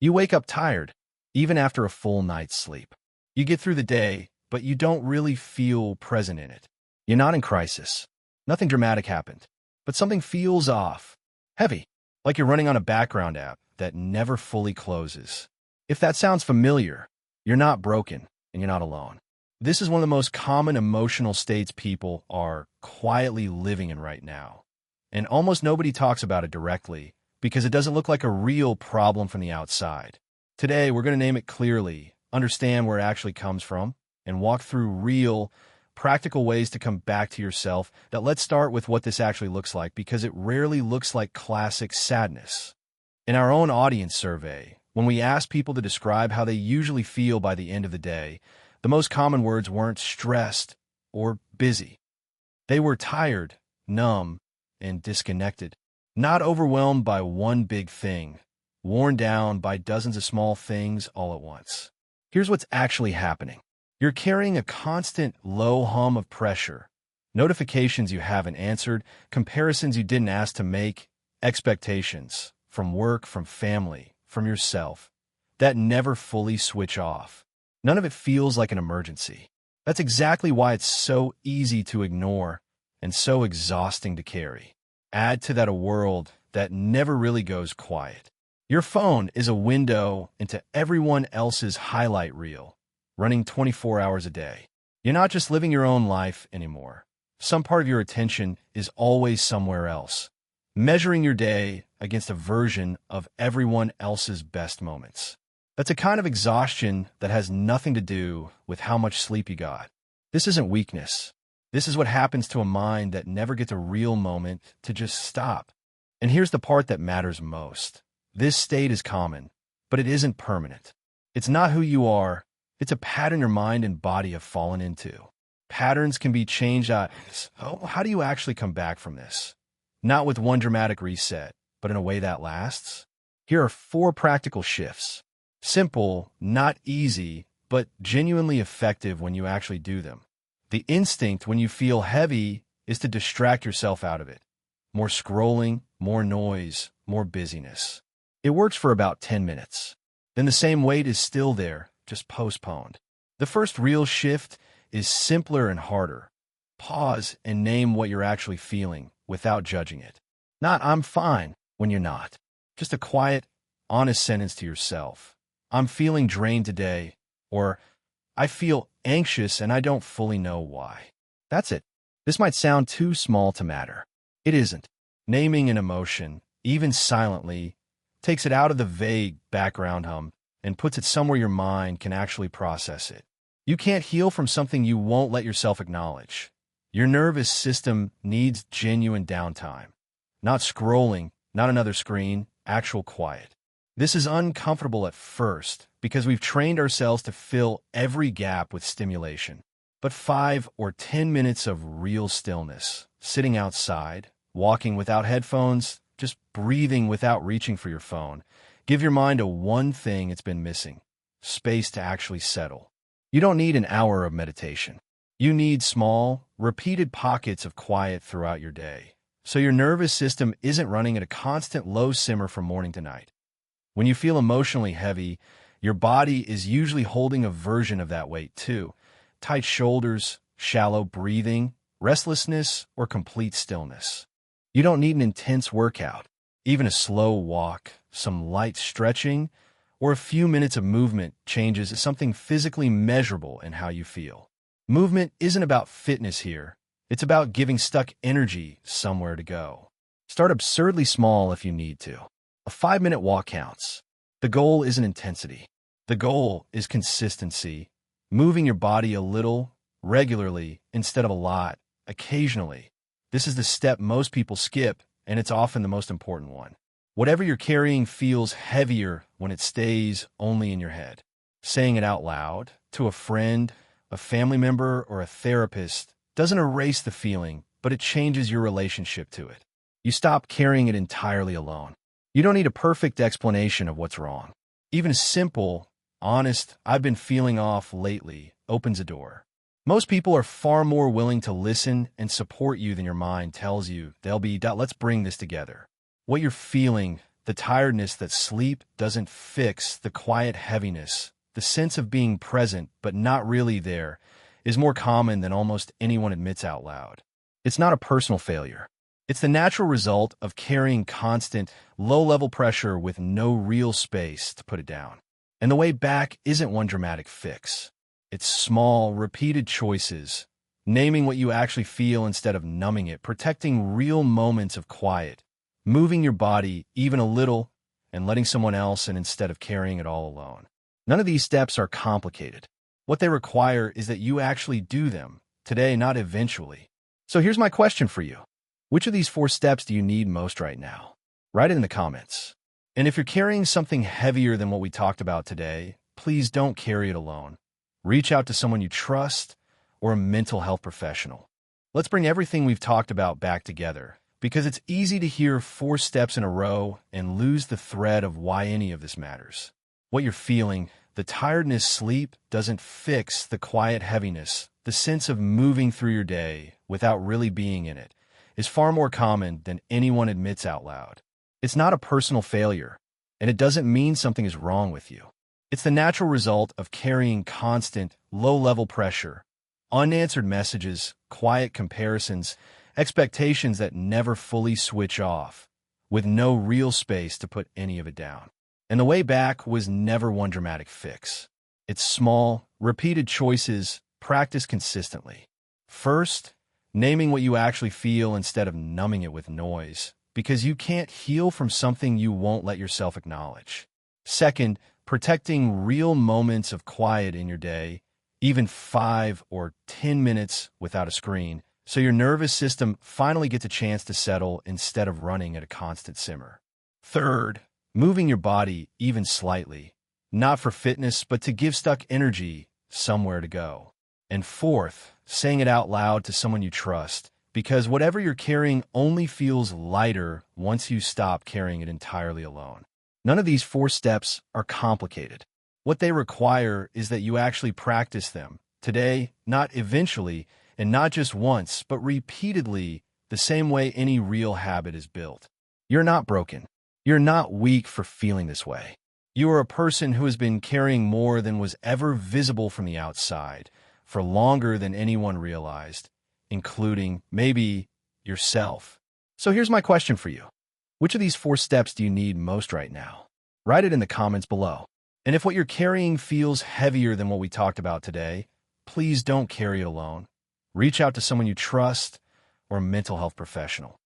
You wake up tired, even after a full night's sleep. You get through the day, but you don't really feel present in it. You're not in crisis. Nothing dramatic happened, but something feels off, heavy, like you're running on a background app that never fully closes. If that sounds familiar, you're not broken and you're not alone. This is one of the most common emotional states people are quietly living in right now. And almost nobody talks about it directly because it doesn't look like a real problem from the outside. Today, we're going to name it clearly, understand where it actually comes from, and walk through real, practical ways to come back to yourself. Now, let's start with what this actually looks like because it rarely looks like classic sadness. In our own audience survey, when we asked people to describe how they usually feel by the end of the day, the most common words weren't stressed or busy. They were tired, numb, and disconnected, not overwhelmed by one big thing, worn down by dozens of small things all at once. Here's what's actually happening. You're carrying a constant low hum of pressure, notifications you haven't answered, comparisons you didn't ask to make, expectations from work, from family, from yourself, that never fully switch off. None of it feels like an emergency. That's exactly why it's so easy to ignore and so exhausting to carry. Add to that a world that never really goes quiet. Your phone is a window into everyone else's highlight reel, running 24 hours a day. You're not just living your own life anymore. Some part of your attention is always somewhere else, measuring your day against a version of everyone else's best moments. That's a kind of exhaustion that has nothing to do with how much sleep you got. This isn't weakness. This is what happens to a mind that never gets a real moment to just stop. And here's the part that matters most. This state is common, but it isn't permanent. It's not who you are. It's a pattern your mind and body have fallen into. Patterns can be changed. How do you actually come back from this? Not with one dramatic reset, but in a way that lasts. Here are 4 practical shifts. Simple, not easy, but genuinely effective when you actually do them. The instinct when you feel heavy is to distract yourself out of it. More scrolling, more noise, more busyness. It works for about 10 minutes. Then the same weight is still there, just postponed. The first real shift is simpler and harder. Pause and name what you're actually feeling without judging it. Not "I'm fine" when you're not. Just a quiet, honest sentence to yourself. "I'm feeling drained today," or "I feel anxious and I don't fully know why." That's it. This might sound too small to matter. It isn't. Naming an emotion, even silently, takes it out of the vague background hum and puts it somewhere your mind can actually process it. You can't heal from something you won't let yourself acknowledge. Your nervous system needs genuine downtime. Not scrolling, not another screen, actual quiet. This is uncomfortable at first because we've trained ourselves to fill every gap with stimulation. But 5 or 10 minutes of real stillness, sitting outside, walking without headphones, just breathing without reaching for your phone, give your mind a one thing it's been missing: space to actually settle. You don't need an hour of meditation. You need small, repeated pockets of quiet throughout your day, so your nervous system isn't running at a constant low simmer from morning to night. When you feel emotionally heavy, your body is usually holding a version of that weight too. Tight shoulders, shallow breathing, restlessness, or complete stillness. You don't need an intense workout. Even a slow walk, some light stretching, or a few minutes of movement changes something physically measurable in how you feel. Movement isn't about fitness here. It's about giving stuck energy somewhere to go. Start absurdly small if you need to. A 5-minute walk counts. The goal isn't intensity. The goal is consistency, moving your body a little, regularly, instead of a lot, occasionally. This is the step most people skip, and it's often the most important one. Whatever you're carrying feels heavier when it stays only in your head. Saying it out loud, to a friend, a family member, or a therapist, doesn't erase the feeling, but it changes your relationship to it. You stop carrying it entirely alone. You don't need a perfect explanation of what's wrong. Even a simple, honest, "I've been feeling off lately," opens a door. Most people are far more willing to listen and support you than your mind tells you they'll be. Let's bring this together. What you're feeling, the tiredness that sleep doesn't fix, the quiet heaviness, the sense of being present but not really there, is more common than almost anyone admits out loud. It's not a personal failure. It's the natural result of carrying constant, low-level pressure with no real space to put it down. And the way back isn't one dramatic fix. It's small, repeated choices, naming what you actually feel instead of numbing it, protecting real moments of quiet, moving your body even a little, and letting someone else in instead of carrying it all alone. None of these steps are complicated. What they require is that you actually do them, today, not eventually. So here's my question for you. Which of these 4 steps do you need most right now? Write it in the comments. And if you're carrying something heavier than what we talked about today, please don't carry it alone. Reach out to someone you trust or a mental health professional. Let's bring everything we've talked about back together, because it's easy to hear 4 steps in a row and lose the thread of why any of this matters. What you're feeling, the tiredness sleep doesn't fix, the quiet heaviness, the sense of moving through your day without really being in it, is far more common than anyone admits out loud. It's not a personal failure, and it doesn't mean something is wrong with you. It's the natural result of carrying constant, low-level pressure, unanswered messages, quiet comparisons, expectations that never fully switch off, with no real space to put any of it down. And the way back was never one dramatic fix. It's small, repeated choices, practiced consistently. First, naming what you actually feel instead of numbing it with noise, because you can't heal from something you won't let yourself acknowledge. Second, protecting real moments of quiet in your day, even 5 or 10 minutes without a screen, so your nervous system finally gets a chance to settle instead of running at a constant simmer. Third, moving your body even slightly, not for fitness, but to give stuck energy somewhere to go. And fourth, saying it out loud to someone you trust, because whatever you're carrying only feels lighter once you stop carrying it entirely alone. None of these 4 steps are complicated. What they require is that you actually practice them, today, not eventually, and not just once, but repeatedly, the same way any real habit is built. You're not broken. You're not weak for feeling this way. You are a person who has been carrying more than was ever visible from the outside, for longer than anyone realized, including, maybe, yourself. So here's my question for you. Which of these 4 steps do you need most right now? Write it in the comments below. And if what you're carrying feels heavier than what we talked about today, please don't carry it alone. Reach out to someone you trust or a mental health professional.